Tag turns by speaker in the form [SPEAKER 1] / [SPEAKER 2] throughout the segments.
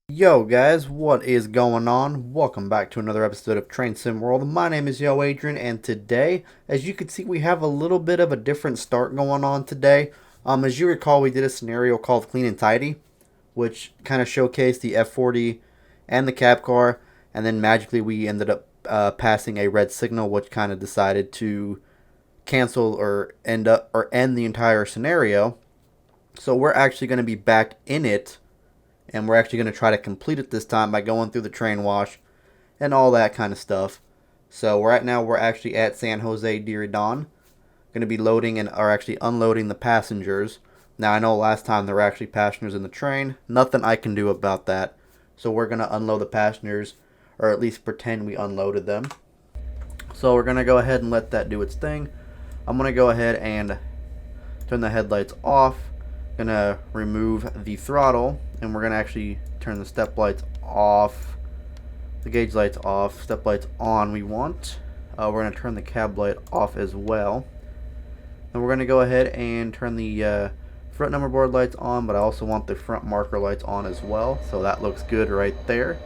[SPEAKER 1] Yo guys, what is going on? Welcome back to another episode of Train Sim World. My name is yoadrian, and today, as you can see, we have a little bit of a different start going on today. As you recall, we did a scenario called Clean and Tidy, which kind of showcased the F40 and the cab car, and then magically we ended up passing a red signal, which kind of decided to cancel or end the entire scenario. So we're actually going to be back in it, and we're actually going to try to complete it this time by going through the train wash and all that kind of stuff. So right now we're actually at San Jose Diridon, going to be loading and or actually unloading the passengers. Now I know last time there were actually passengers in the train. Nothing I can do about that. So we're going to unload the passengers, or at least pretend we unloaded them. So we're going to go ahead and let that do its thing. I'm going to go ahead and turn the headlights off. Going to remove the throttle, and we're going to actually turn the step lights off, the gauge lights off, step lights on we want. We're going to turn the cab light off as well. And we're going to go ahead and turn the front number board lights on, but I also want the front marker lights on as well. So that looks good right there.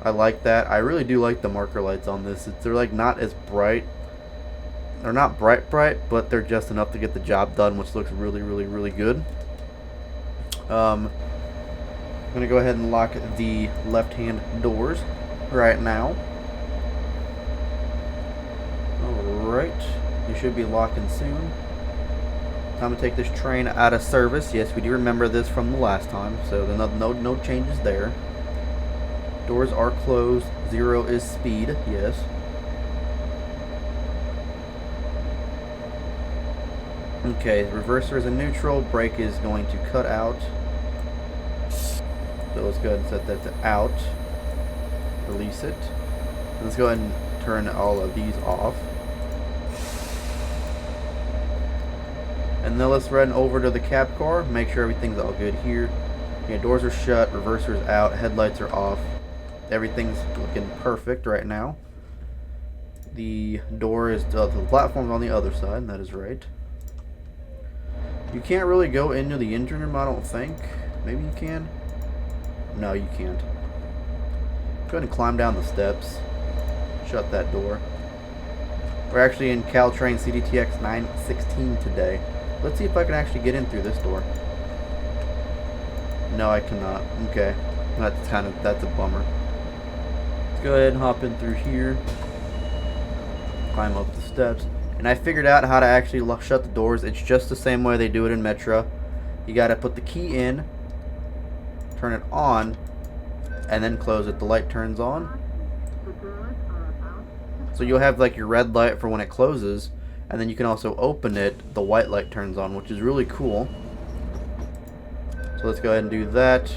[SPEAKER 1] I like that. I really do like the marker lights on this. They're like not as bright. They're not bright, but they're just enough to get the job done, which looks really good. I'm going to go ahead and lock the left-hand doors right now. Alright, you should be locking soon. Time to take this train out of service. Yes, we do remember this from the last time, so no changes there. Doors are closed. 0 is speed, yes. Okay, reverser is in neutral, brake is going to cut out. So let's go ahead and set that to out. Release it. Let's go ahead and turn all of these off. And then let's run over to the cab car, make sure everything's all good here. Yeah, doors are shut, reverser's out, headlights are off. Everything's looking perfect right now. The door is, the platform's on the other side, and that is right. You can't really go into the engine room, I don't think. Maybe you can? No, you can't. Go ahead and climb down the steps. Shut that door. We're actually in Caltrain CDTX 916 today. Let's see if I can actually get in through this door. No, I cannot. Okay. That's a bummer. Let's go ahead and hop in through here. Climb up the steps. And I figured out how to actually shut the doors. It's just the same way they do it in Metro. You gotta put the key in, turn it on, and then close it. The light turns on. So you'll have like your red light for when it closes, and then you can also open it, the white light turns on, which is really cool. So let's go ahead and do that.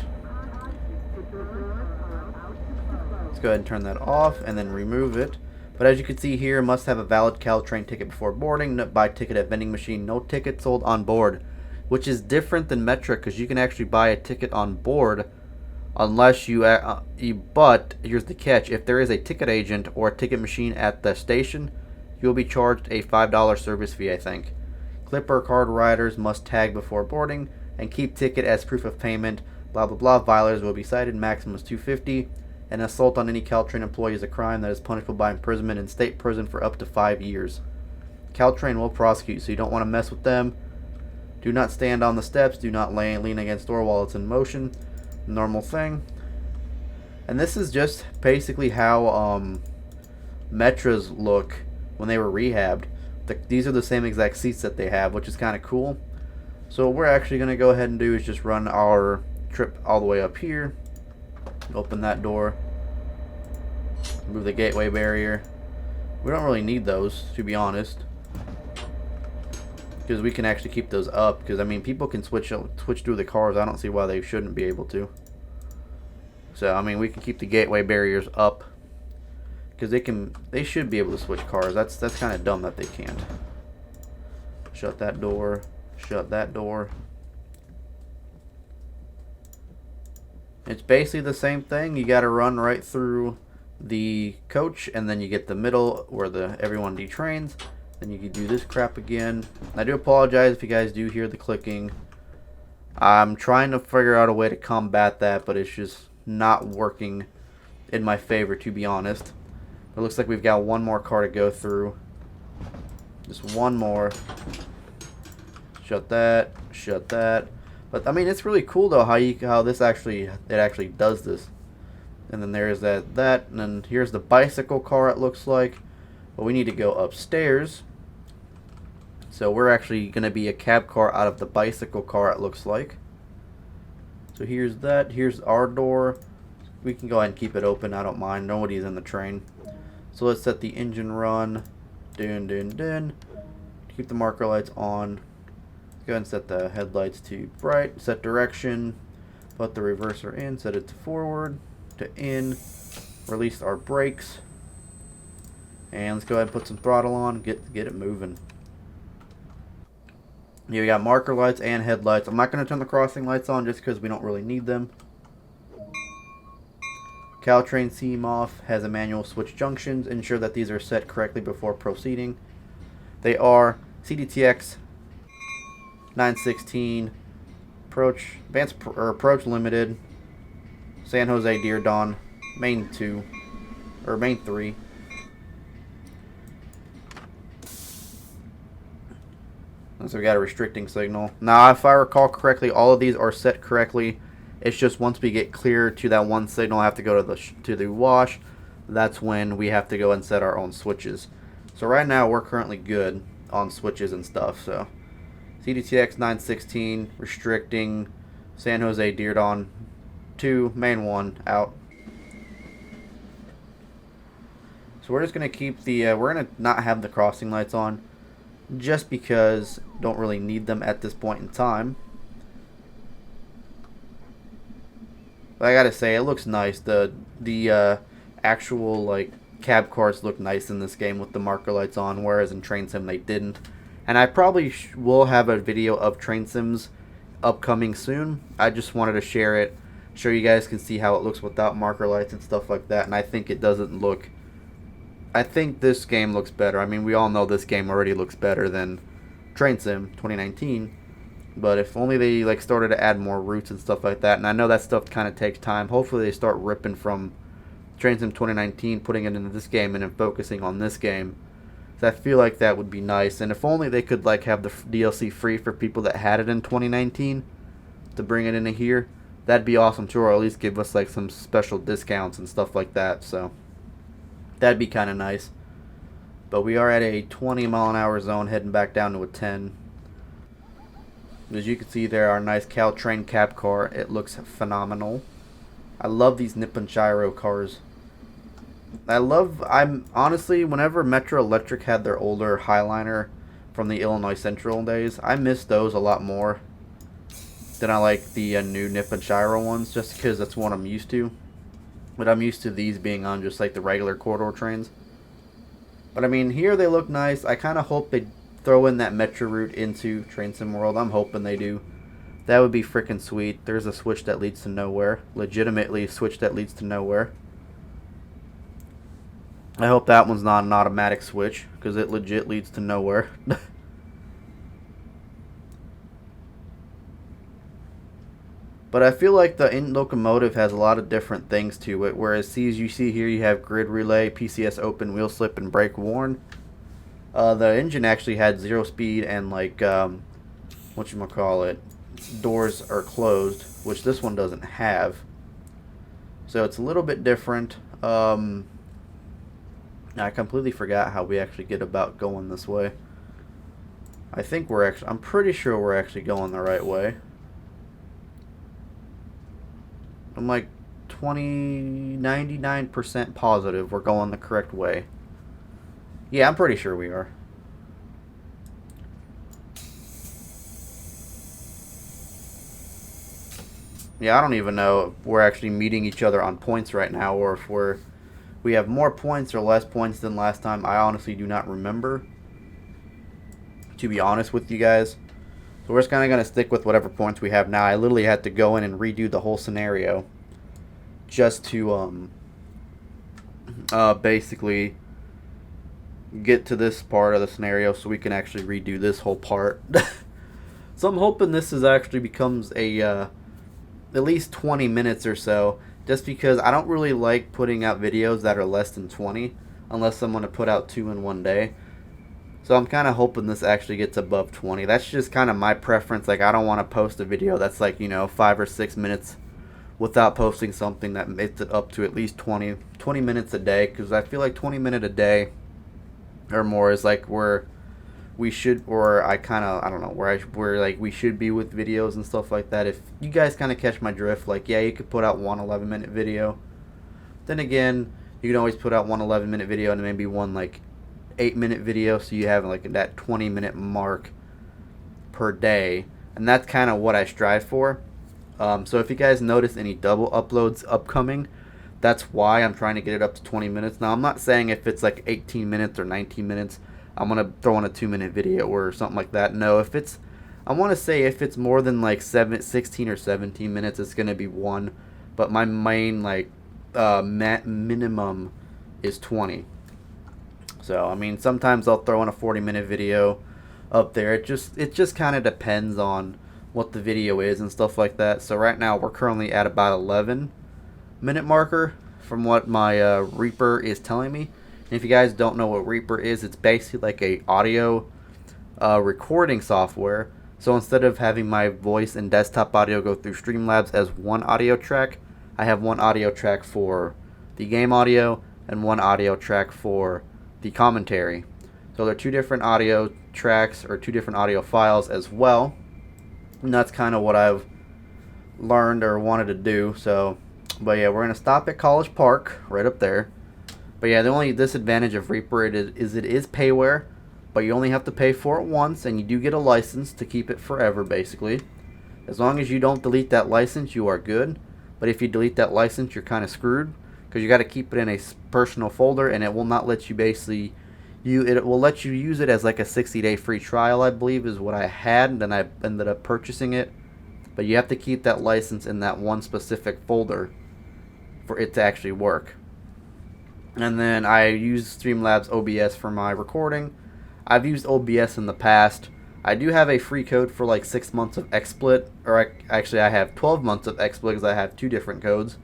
[SPEAKER 1] Let's go ahead and turn that off and then remove it. But as you can see here, must have a valid Caltrain ticket before boarding. Buy ticket at vending machine. No ticket sold on board, which is different than Metro because you can actually buy a ticket on board, unless but here's the catch: if there is a ticket agent or a ticket machine at the station, you'll be charged a $5 service fee, I think. Clipper card riders must tag before boarding and keep ticket as proof of payment. Blah blah blah. Violators will be cited. Maximum is $250. An assault on any Caltrain employee is a crime that is punishable by imprisonment in state prison for up to 5 years. Caltrain will prosecute, so you don't want to mess with them. Do not stand on the steps. Do not lean against door while it's in motion. Normal thing. And this is just basically how Metros look when they were rehabbed. These are the same exact seats that they have, which is kind of cool. So what we're actually going to go ahead and do is just run our trip all the way up here. Open that door. Remove the gateway barrier. We don't really need those, to be honest, because we can actually keep those up. Because I mean, people can switch through the cars. I don't see why they shouldn't be able to. So I mean, we can keep the gateway barriers up because they should be able to switch cars. That's kind of dumb that they can't. Shut that door. Shut that door. It's basically the same thing. You got to run right through the coach, and then you get the middle where everyone detrains. Then you can do this crap again. I do apologize if you guys do hear the clicking. I'm trying to figure out a way to combat that, but it's just not working in my favor, to be honest. It looks like we've got one more car to go through. Just one more. Shut that. Shut that. But I mean, it's really cool though how this actually does this. And then there's that, and then here's the bicycle car. It looks like, but we need to go upstairs. So we're actually going to be a cab car out of the bicycle car. It looks like. So here's that. Here's our door. We can go ahead and keep it open. I don't mind. Nobody's in the train. So let's set the engine run. Dun dun dun. Keep the marker lights on. Go ahead and set the headlights to bright. Set direction. Put the reverser in. Set it to forward. To in. Release our brakes. And let's go ahead and put some throttle on. Get it moving. Here we got marker lights and headlights. I'm not going to turn the crossing lights on just because we don't really need them. Caltrain CMOS has a manual switch junctions. Ensure that these are set correctly before proceeding. They are CDTX 916 Approach Limited, San Jose Deer Dawn, Main 2 or Main 3. So we got a restricting signal. Now, if I recall correctly, all of these are set correctly. It's just once we get clear to that one signal, I have to go to the wash. That's when we have to go and set our own switches. So right now, we're currently good on switches and stuff. So CDTX 916, restricting, San Jose Deer Dawn 2, Main 1, out. So we're just going to keep the, we're going to not have the crossing lights on. Just because don't really need them at this point in time. But I gotta say, it looks nice. The actual like cab cars look nice in this game with the marker lights on, whereas in Train Sim they didn't. And I probably will have a video of Train Sims upcoming soon. I just wanted to share it, so you guys can see how it looks without marker lights and stuff like that. And I think it doesn't look. I think this game looks better. I mean, we all know this game already looks better than Train Sim 2019. But if only they like started to add more routes and stuff like that. And I know that stuff kind of takes time. Hopefully they start ripping from Train Sim 2019, putting it into this game, and then focusing on this game. So I feel like that would be nice. And if only they could like have the DLC free for people that had it in 2019 to bring it into here. That'd be awesome too, or at least give us like some special discounts and stuff like that. So that'd be kind of nice. But we are at a 20 mile an hour zone, heading back down to a 10. As you can see there, our nice Caltrain cab car. It looks phenomenal. I love these Nippon Gyro cars. I'm honestly, whenever Metro Electric had their older Highliner from the Illinois Central days, I miss those a lot more than I like the new Nippon Gyro ones, just because that's what I'm used to. But I'm used to these being on just like the regular corridor trains. But I mean, here they look nice. I kind of hope they throw in that Metro route into Train Sim World. I'm hoping they do. That would be freaking sweet. There's a switch that leads to nowhere. Legitimately a switch that leads to nowhere. I hope that one's not an automatic switch, because it legit leads to nowhere. But I feel like the Locomotive has a lot of different things to it, whereas as you see here, you have grid relay, PCS open, wheel slip, and brake warn. The engine actually had 0 speed and like, whatchamacallit, doors are closed, which this one doesn't have. So it's a little bit different. I completely forgot how we actually get about going this way. I'm pretty sure we're actually going the right way. I'm like 99% positive we're going the correct way. Yeah, I'm pretty sure we are. Yeah, I don't even know if we're actually meeting each other on points right now, or if we have more points or less points than last time. I honestly do not remember, to be honest with you guys. So we're just kind of going to stick with whatever points we have now. I literally had to go in and redo the whole scenario just to basically get to this part of the scenario so we can actually redo this whole part. So I'm hoping this is actually becomes a at least 20 minutes or so, just because I don't really like putting out videos that are less than 20 unless I'm going to put out 2 in one day. So I'm kind of hoping this actually gets above 20. That's just kind of my preference. Like, I don't want to post a video that's like, 5 or 6 minutes without posting something that makes it up to at least 20 minutes a day, because I feel like 20 minutes a day or more is like where we should, or I don't know, where like we should be with videos and stuff like that. If you guys kind of catch my drift, like, yeah, you could put out one 11-minute video. Then again, you can always put out one 11-minute video and maybe one like 8-minute video, so you have like that 20-minute mark per day, and that's kind of what I strive for. So if you guys notice any double uploads upcoming, that's why I'm trying to get it up to 20 minutes. Now, I'm not saying if it's like 18 minutes or 19 minutes, I'm going to throw in a 2-minute video or something like that. No, I want to say if it's more than like 16 or 17 minutes, it's going to be one. But my main like minimum is 20. So, I mean, sometimes I'll throw in a 40-minute video up there. It just kind of depends on what the video is and stuff like that. So right now we're currently at about 11-minute marker from what my Reaper is telling me. And if you guys don't know what Reaper is, it's basically like a audio recording software. So instead of having my voice and desktop audio go through Streamlabs as one audio track, I have one audio track for the game audio and one audio track for the commentary. So they're two different audio tracks or two different audio files as well. And that's kind of what I've learned or wanted to do. So, but yeah, we're going to stop at College Park right up there. But yeah, the only disadvantage of Reaper it is payware, but you only have to pay for it once, and you do get a license to keep it forever, basically. As long as you don't delete that license, you are good. But if you delete that license, you're kind of screwed, because you got to keep it in a personal folder, and it will not let you basically it will let you use it as like a 60-day free trial, I believe is what I had, and then I ended up purchasing it. But you have to keep that license in that one specific folder for it to actually work. And then I use Streamlabs OBS for my recording. I've used OBS in the past. I do have a free code for like 6 months of XSplit, or actually I have 12 months of XSplit because I have 2 different codes.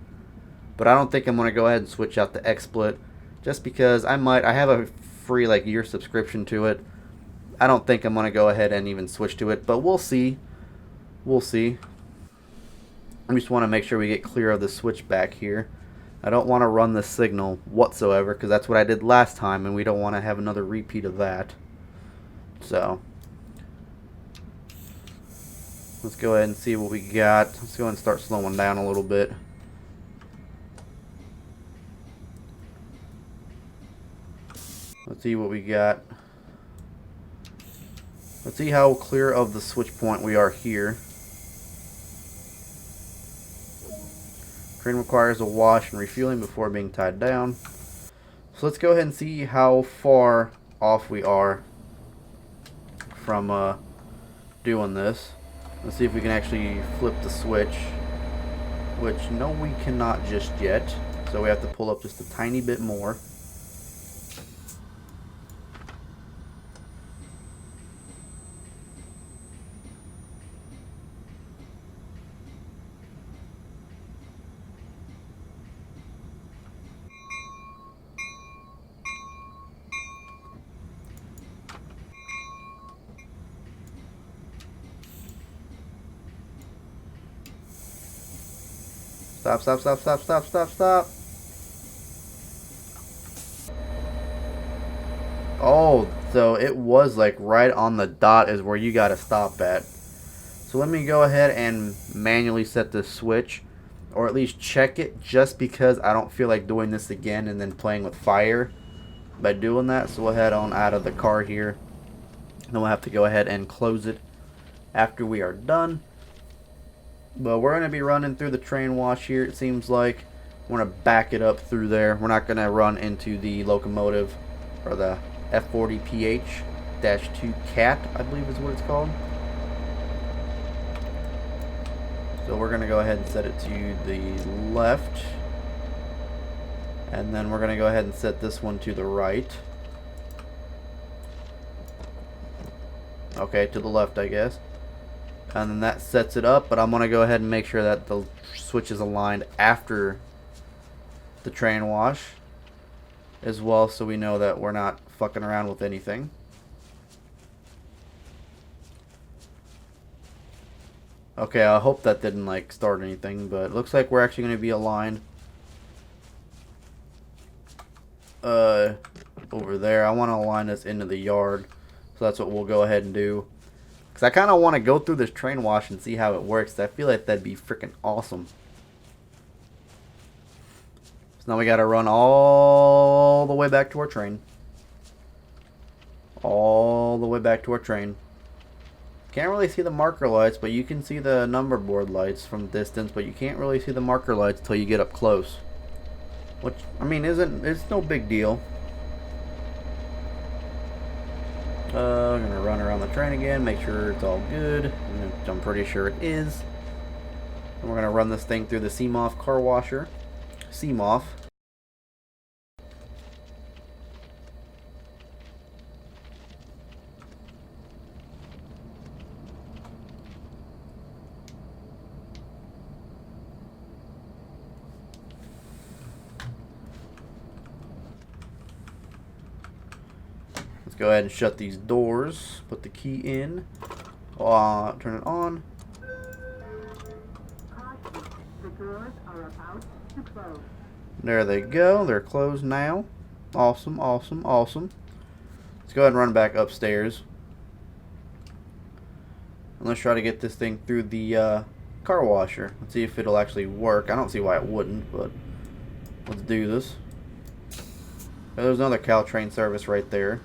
[SPEAKER 1] But I don't think I'm going to go ahead and switch out to XSplit, just because I have a free like year subscription to it. I don't think I'm going to go ahead and even switch to it, but we'll see. We'll see. I just want to make sure we get clear of the switch back here. I don't want to run the signal whatsoever, because that's what I did last time, and we don't want to have another repeat of that. So let's go ahead and see what we got. Let's go ahead and start slowing down a little bit. Let's see what we got. Let's see how clear of the switch point we are here. Train requires a wash and refueling before being tied down. So let's go ahead and see how far off we are from doing this. Let's see if we can actually flip the switch. Which, no, we cannot just yet. So we have to pull up just a tiny bit more. Stop, stop, stop, stop, stop, stop, stop. Oh, so it was like right on the dot is where you gotta stop at. So let me go ahead and manually set the switch, or at least check it, just because I don't feel like doing this again and then playing with fire by doing that. So we'll head on out of the car here. Then we'll have to go ahead and close it after we are done. But we're going to be running through the train wash here, it seems like. We're going to back it up through there. We're not going to run into the Locomotive, or the F40PH-2 CAT, I believe is what it's called. So we're going to go ahead and set it to the left. And then we're going to go ahead and set this one to the right. Okay, to the left, I guess. And then that sets it up, but I'm going to go ahead and make sure that the switch is aligned after the train wash as well, so we know that we're not fucking around with anything. Okay, I hope that didn't like start anything, but it looks like we're actually going to be aligned over there. I want to align this into the yard, so that's what we'll go ahead and do. Because I kind of want to go through this train wash and see how it works. I feel like that'd be freaking awesome. So now we got to run all the way back to our train. All the way back to our train. Can't really see the marker lights, but you can see the number board lights from distance, but you can't really see the marker lights until you get up close. Which, I mean, it's no big deal. I'm going to run around the train again, make sure it's all good. I'm pretty sure it is. And we're going to run this thing through the CMOF car washer. CMOF. Let's go ahead and shut these doors. Put the key in. Turn it on.
[SPEAKER 2] The doors are about to close.
[SPEAKER 1] There they go. They're closed now. Awesome, awesome, awesome. Let's go ahead and run back upstairs. And let's try to get this thing through the car washer. Let's see if it'll actually work. I don't see why it wouldn't, but let's do this. There's another Caltrain service right there.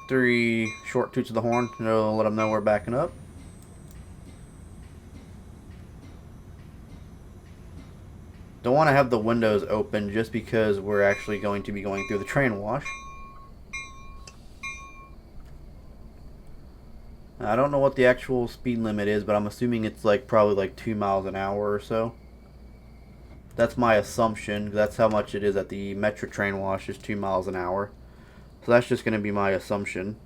[SPEAKER 1] Three short toots of the horn to let them know we're backing up. Don't want to have the windows open just because we're actually going to be going through the train wash. I don't know what the actual speed limit is, but I'm assuming it's like probably like 2 miles an hour or so. That's my assumption. That's how much it is at the metro train wash, is 2 miles an hour. So that's just going to be my assumption.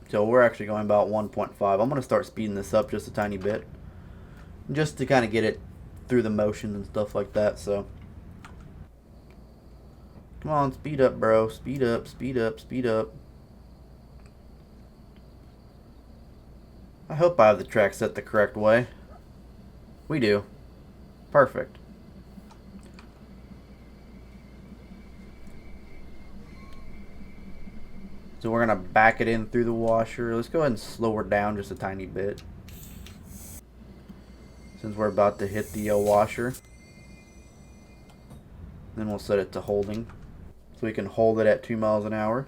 [SPEAKER 1] So we're actually going about 1.5. I'm going to start speeding this up just a tiny bit. Just to kind of get it through the motions and stuff like that, so. Come on, speed up, bro. Speed up, speed up, speed up. I hope I have the track set the correct way. We do. Perfect. So we're going to back it in through the washer. Let's go ahead and slow her down just a tiny bit, since we're about to hit the washer. Then we'll set it to holding, so we can hold it at 2 miles an hour.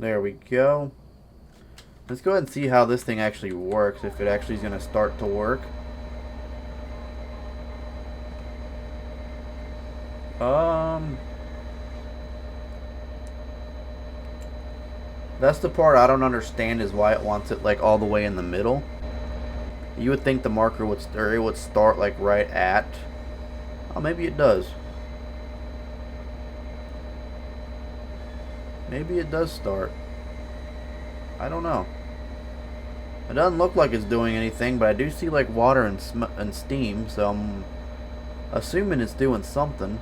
[SPEAKER 1] There we go. Let's go ahead and see how this thing actually works, if it actually is going to start to work. That's the part I don't understand, is why it wants it like all the way in the middle. You would think the marker would, or it would start like right at. Oh, maybe it does. Maybe it does start. I don't know. It doesn't look like it's doing anything, but I do see like water and steam, so I'm assuming it's doing something.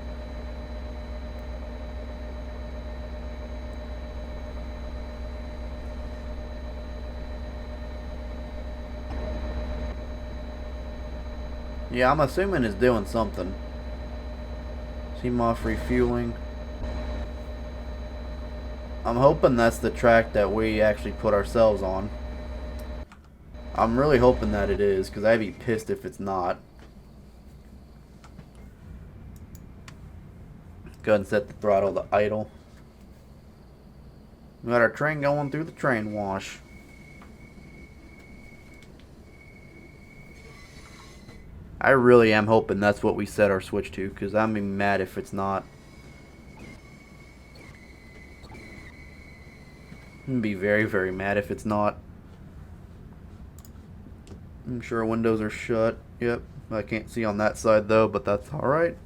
[SPEAKER 1] Yeah, I'm assuming it's doing something. CMOF refueling. I'm hoping that's the track that we actually put ourselves on. I'm really hoping that it is, because I'd be pissed if it's not. Go ahead and set the throttle to idle. We got our train going through the train wash. I really am hoping that's what we set our switch to, because I'm be mad if it's not. I'm be very, very mad if it's not. I'm sure windows are shut. Yep. I can't see on that side though, but that's alright.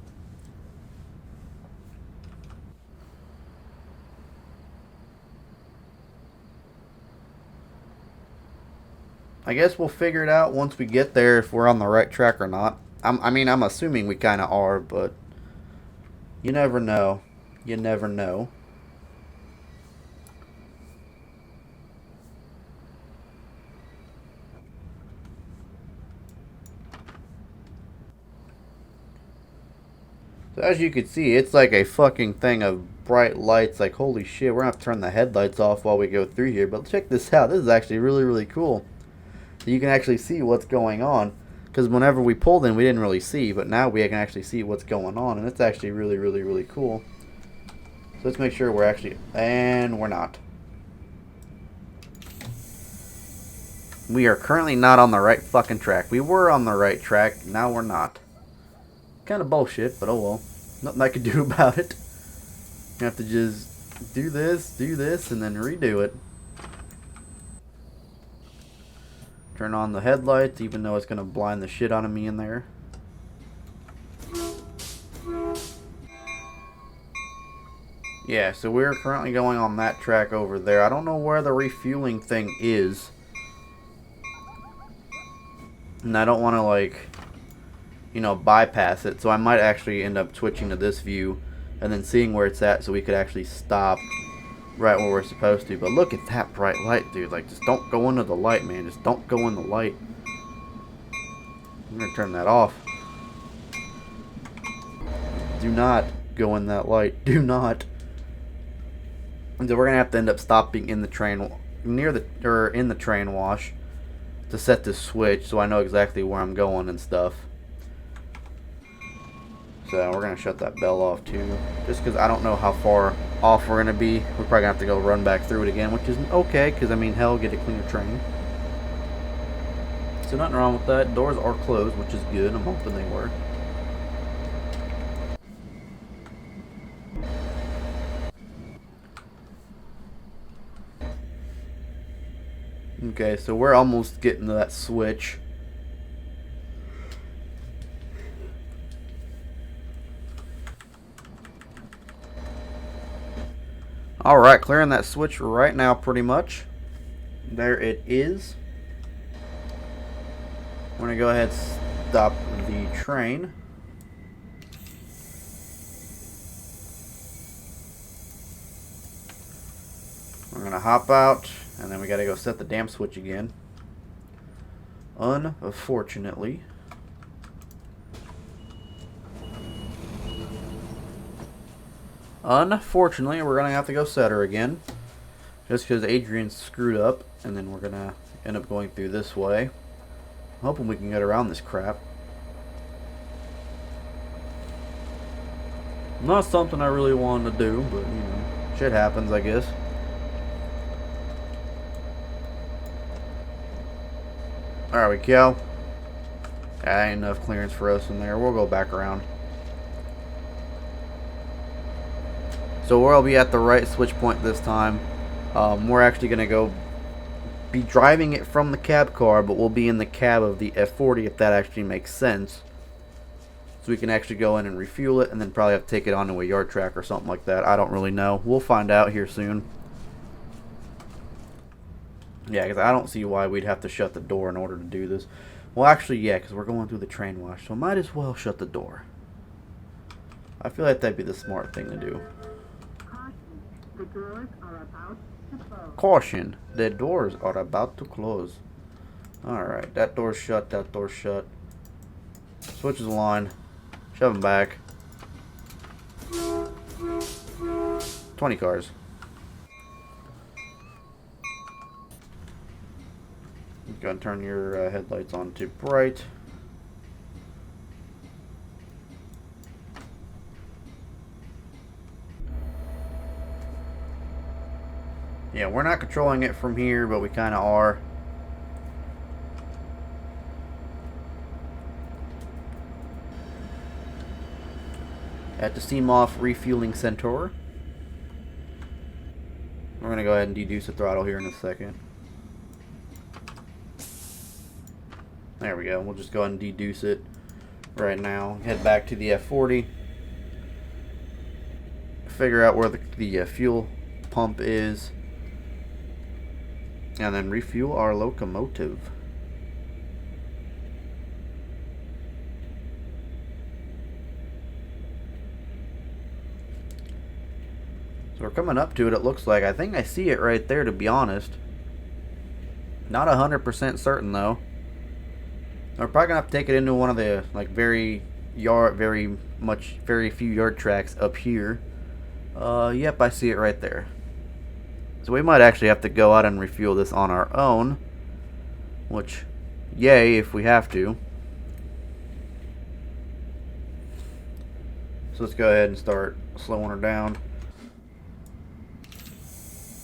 [SPEAKER 1] I guess we'll figure it out once we get there if we're on the right track or not. I mean, I'm assuming we kind of are, but you never know. You never know. So as you can see, it's like a fucking thing of bright lights. Like, holy shit, we're going to have to turn the headlights off while we go through here. But check this out. This is actually really, really cool. So you can actually see what's going on. Because whenever we pulled in, we didn't really see. But now we can actually see what's going on. And it's actually really, really, really cool. So let's make sure we're actually... And we're not. We are currently not on the right fucking track. We were on the right track. Now we're not. Kind of bullshit, but oh well. Nothing I could do about it. You have to just do this, and then redo it. Turn on the headlights, even though it's going to blind the shit out of me in there. Yeah, so we're currently going on that track over there. I don't know where the refueling thing is. And I don't want to, like, you know, bypass it. So I might actually end up switching to this view and then seeing where it's at so we could actually stop right where we're supposed to. But look at that bright light, dude. Like, just don't go into the light, man. Just don't go in the light. I'm going to turn that off. Do not go in that light. Do not. And so we're going to have to end up stopping in the train, in the train wash to set this switch so I know exactly where I'm going and stuff. So we're going to shut that bell off too, just because I don't know how far off we're going to be. We're probably going to have to go run back through it again, which is okay, because I mean, hell, get a cleaner train. So nothing wrong with that. Doors are closed, which is good. I'm hoping they were. Okay, so we're almost getting to that switch. Alright, clearing that switch right now pretty much. There it is. We're going to go ahead and stop the train. We're going to hop out, and then we got to go set the damn switch again. Unfortunately. Unfortunately, we're going to have to go set her again. Just because Adrian's screwed up. And then we're going to end up going through this way. I'm hoping we can get around this crap. Not something I really wanted to do, but, you know, shit happens, I guess. There we go. That ain't enough clearance for us in there. We'll go back around. So we'll be at the right switch point this time. We're actually going to be driving it from the cab car, but we'll be in the cab of the F40 if that actually makes sense. So we can actually go in and refuel it and then probably have to take it onto a yard track or something like that. I don't really know. We'll find out here soon. Yeah, because I don't see why we'd have to shut the door in order to do this. Well, actually, yeah, because we're going through the train wash, so might as well shut the door. I feel like that'd be the smart thing to do.
[SPEAKER 2] The doors are about to close.
[SPEAKER 1] Caution, the doors are about to close. Alright, that door's shut, that door's shut. Switches the line. Shove them back. 20 cars. Go and turn your headlights on to bright. Yeah, we're not controlling it from here, but we kind of are. at the Seamoff Refueling Centaur. We're going to go ahead and deduce the throttle here in a second. There we go. We'll just go ahead and deduce it right now. Head back to the F40. Figure out where the fuel pump is. And then refuel our locomotive. So we're coming up to it, it looks like. I think I see it right there, to be honest. Not 100% certain, though. We're probably gonna have to take it into one of the very few yard tracks up here. Yep, I see it right there. So we might actually have to go out and refuel this on our own, which, yay, if we have to. So let's go ahead and start slowing her down.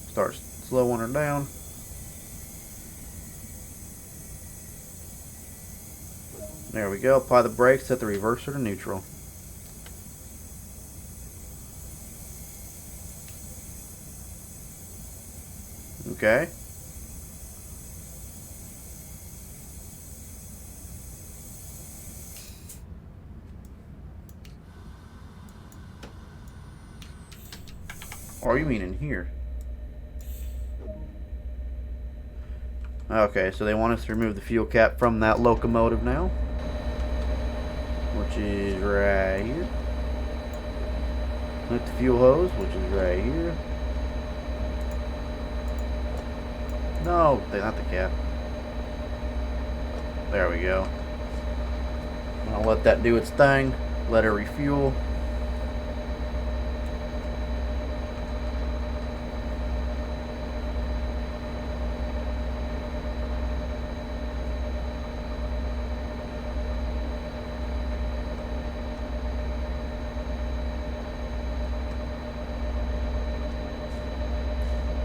[SPEAKER 1] Start slowing her down. There we go. Apply the brakes, set the reverser to neutral. Okay. Or you mean in here? Okay, so they want us to remove the fuel cap from that locomotive now, which is right here. With the fuel hose, which is right here. No, not the cap. There we go. I'll let that do its thing. Let her refuel.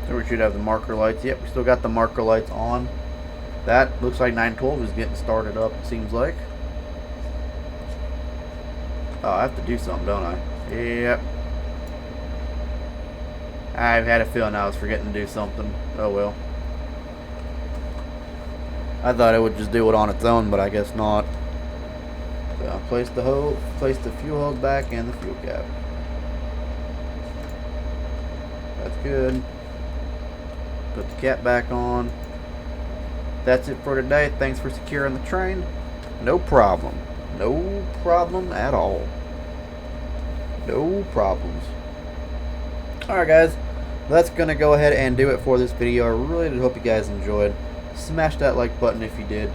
[SPEAKER 1] So we should have the marker lights. Yep, we still got the marker lights on. That looks like 912 is getting started up, it seems like. Oh, I have to do something, don't I? Yep. I've had a feeling I was forgetting to do something. Oh well. I thought it would just do it on its own, but I guess not. So place the fuel hose back and the fuel cap. That's good. Put the cap back on. That's it for today. Thanks for securing the train. No problem. No problem at all. No problems. Alright guys, that's going to go ahead and do it for this video. I really did hope you guys enjoyed. Smash that like button if you did.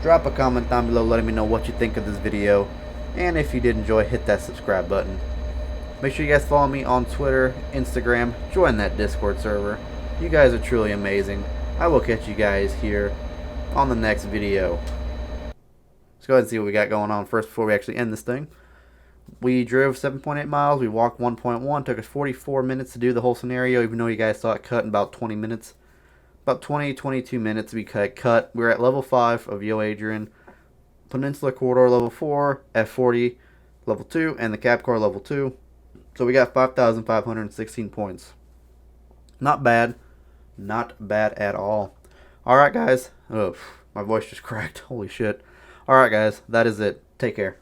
[SPEAKER 1] Drop a comment down below letting me know what you think of this video. And if you did enjoy, hit that subscribe button. Make sure you guys follow me on Twitter, Instagram, join that Discord server. You guys are truly amazing. I will catch you guys here on the next video. Let's go ahead and see what we got going on first before we actually end this thing. We drove 7.8 miles. We walked 1.1. Took us 44 minutes to do the whole scenario, even though you guys saw it cut in about 20 minutes. About 22 minutes we cut. We're at level 5 of yoadrian. Peninsula Corridor level 4, F40 level 2, and the cap car level 2. So we got 5,516 points. Not bad. Not bad at all. Alright guys. Oh, my voice just cracked. Holy shit. Alright guys, that is it. Take care.